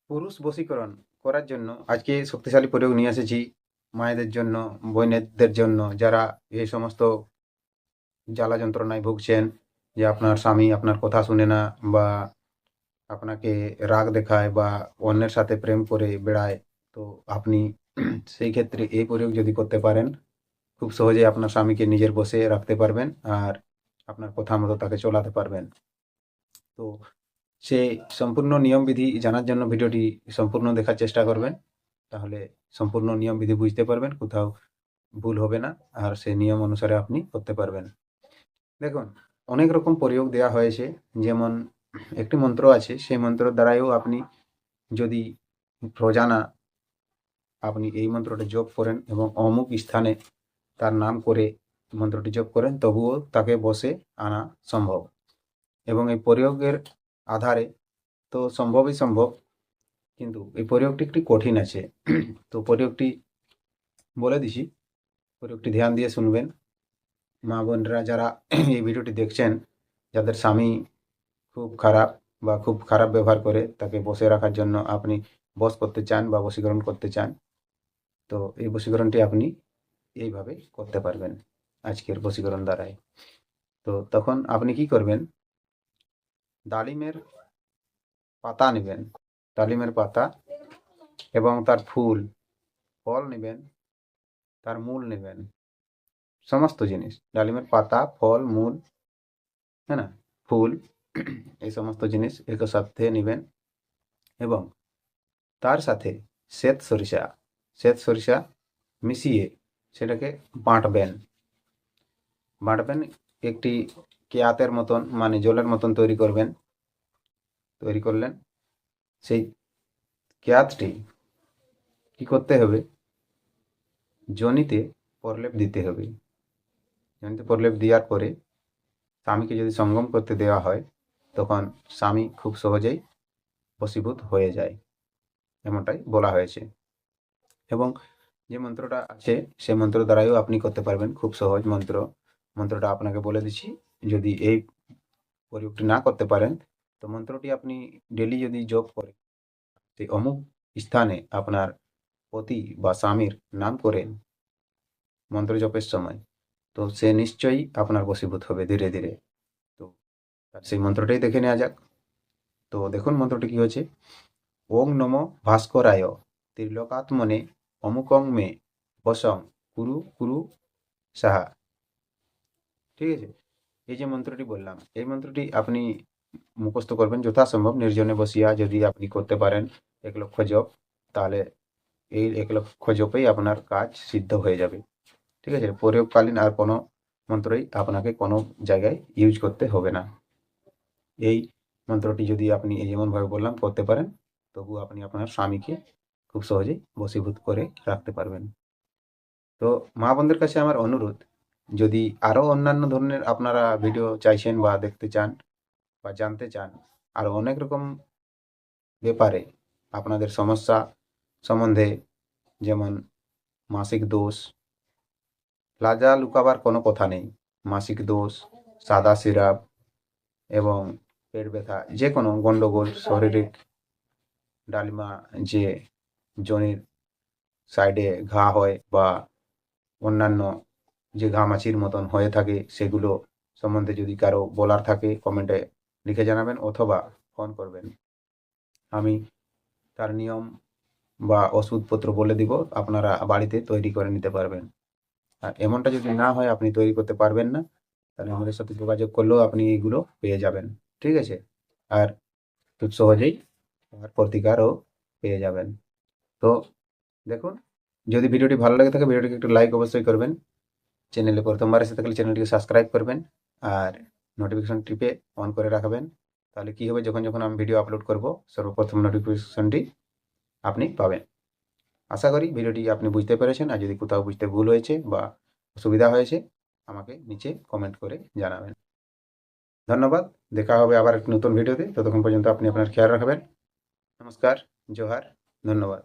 পুরুষ বশীকরণ করার জন্য আজকে শক্তিশালী প্রয়োগ নিয়ে এসেছি মায়েদের জন্য, বোনেদের জন্য, যারা এই সমস্ত জ্বালা যন্ত্রণায় ভুগছেন, যে আপনার স্বামী আপনার কথা শুনে না, বা আপনাকে রাগ দেখায়, বা অন্যের সাথে প্রেম করে বেড়ায়। তো আপনি সেই ক্ষেত্রে এই প্রয়োগ যদি করতে পারেন, খুব সহজেই আপনার স্বামীকে নিজের বশে রাখতে পারবেন, আর আপনার কথা মতো তাকে চলাতে পারবেন। তো সে সম্পূর্ণ নিয়মবিধি জানার জন্য ভিডিওটি সম্পূর্ণ দেখার চেষ্টা করবেন। তাহলে সম্পূর্ণ নিয়মবিধি বুঝতে পারবেন, কোথাও ভুল হবে না, আর সেই নিয়ম অনুসারে আপনি করতে পারবেন। দেখুন, অনেক রকম প্রয়োগ দেওয়া হয়েছে। যেমন একটি মন্ত্র আছে, সেই মন্ত্রের দ্বারাইও আপনি যদি রোজানা আপনি এই মন্ত্রটি জপ করেন এবং অমুক স্থানে তার নাম করে মন্ত্রটি জপ করেন, তবুও তাকে বশে আনা সম্ভব। এবং এই প্রয়োগের আধারে তো সম্ভবই সম্ভব, কিন্তু এই প্রয়োগটি একটি কঠিন আছে। তো প্রয়োগটি বলে দিছি, প্রয়োগটি ধ্যান দিয়ে শুনবেন। মা বোনরা যারা এই ভিডিওটি দেখছেন, যাদের স্বামী খুব খারাপ বা খুব খারাপ ব্যবহার করে, তাকে বসে রাখার জন্য আপনি বশ করতে চান বা বশীকরণ করতে চান, তো এই বশীকরণটি আপনি এইভাবে করতে পারবেন আজকের বশীকরণ দ্বারাই। তো তখন আপনি কি করবেন, ডালিমের পাতা নেবেন, ডালিমের পাতা এবং তার ফুল, ফল নেবেন, তার মূল নেবেন, সমস্ত জিনিস, ডালিমের পাতা, ফল, মূল, হ্যাঁ না, ফুল, এই সমস্ত জিনিস একসাথে নেবেন এবং তার সাথে শ্বেত সরিষা মিশিয়ে সেটাকে বাঁটবেন। বাঁটবেন একটি কেয়াতের মতন, মানে জলের মতন তৈরি করবেন। তৈরি করলেন, সেই কেয়াতটি কি করতে হবে, জনিতে প্রলেপ দিতে হবে। জনিতে প্রলেপ দেওয়ার পরে স্বামীকে যদি সঙ্গম করতে দেওয়া হয়, তখন স্বামী খুব সহজেই বশীভূত হয়ে যায়, এমনটাই বলা হয়েছে। এবং যে মন্ত্রটা আছে, সেই মন্ত্র দ্বারাইও আপনি করতে পারবেন, খুব সহজ মন্ত্র। মন্ত্রটা আপনাকে বলে দিচ্ছি, যদি এই প্রয়োগটি না করতে পারেন, তো মন্ত্রটি আপনি ডেলি যদি জপ করেন, সেই অমুক স্থানে আপনার পতি বা স্বামীর নাম করেন মন্ত্র জপের সময়, তো সে নিশ্চয়ই আপনার বশীভূত হবে ধীরে ধীরে। তো সেই মন্ত্রটাই দেখে নেওয়া যাক। তো দেখুন মন্ত্রটি কি হচ্ছে, ওং নমো ভাস্করায় ত্রিলোকাত্মনে অমুকং মে বশং কুরু কুরু সাহা। ঠিক আছে, এই যে মন্ত্রটি বললাম, এই মন্ত্রটি আপনি মুখস্থ করবেন যথাসম্ভব নির্জনে বসিয়া। যদি আপনি করতে পারেন 1,00,000 জপ, তাহলে এই 1,00,000 জপেই আপনার কাজ সিদ্ধ হয়ে যাবে। ঠিক আছে, প্রয়োগকালীন আর কোনো মন্ত্রই আপনাকে কোনো জায়গায় ইউজ করতে হবে না। এই মন্ত্রটি যদি আপনি যেমনভাবে বললাম করতে পারেন, তবু আপনি আপনার স্বামীকে খুব সহজেই বশীভূত করে রাখতে পারবেন। তো মা বোনদের কাছে আমার অনুরোধ, যদি আরও অন্যান্য ধরনের আপনারা ভিডিও চাইছেন বা দেখতে চান বা জানতে চান, আরও অনেক রকম ব্যাপারে আপনাদের সমস্যা সম্বন্ধে, যেমন মাসিক দোষ, লাজা লুকাবার কোনো কথা নেই, মাসিক দোষ, সাদা সিরাপ এবং পেট ব্যথা, যে কোনো গন্ডগোল, শারীরিক ডালিমা, যে যোনির সাইডে ঘা হয় বা অন্যান্য যে ঘামাচির মতন হয়ে থাকে, সেগুলো সম্বন্ধে যদি কারো বলার থাকে কমেন্টে লিখে জানাবেন, অথবা ফোন করবেন। আমি তার নিয়ম বা ওষুধপত্র বলে দিব, আপনারা বাড়িতে তৈরি করে নিতে পারবেন। আর এমনটা যদি না হয় আপনি তৈরি করতে পারবেন না, তাহলে আমাদের সাথে যোগাযোগ করলেও আপনি এইগুলো পেয়ে যাবেন। ঠিক আছে, আর খুব সহজেই তার প্রতিকারও পেয়ে যাবেন। তো দেখুন, যদি ভিডিওটি ভালো লাগে থাকে, ভিডিওটিকে একটু লাইক অবশ্যই করবেন। চ্যানেলে প্রথমবার এসে থাকলে চ্যানেলটিকে সাবস্ক্রাইব করবেন, আর নোটিফিকেশন টিপে অন করে রাখবেন। তাহলে কি হবে, যখন যখন আমি ভিডিও আপলোড করব, সর্বপ্রথম নোটিফিকেশনটি আপনি পাবেন। আশা করি ভিডিওটি আপনি বুঝতে পেরেছেন, আর যদি কোথাও বুঝতে ভুল হয়েছে বা অসুবিধা হয়েছে, আমাকে নিচে কমেন্ট করে জানাবেন। ধন্যবাদ, দেখা হবে আবার একটি নতুন ভিডিওতে। ততক্ষণ পর্যন্ত আপনি আপনার খেয়াল রাখবেন। নমস্কার, জোহার, ধন্যবাদ।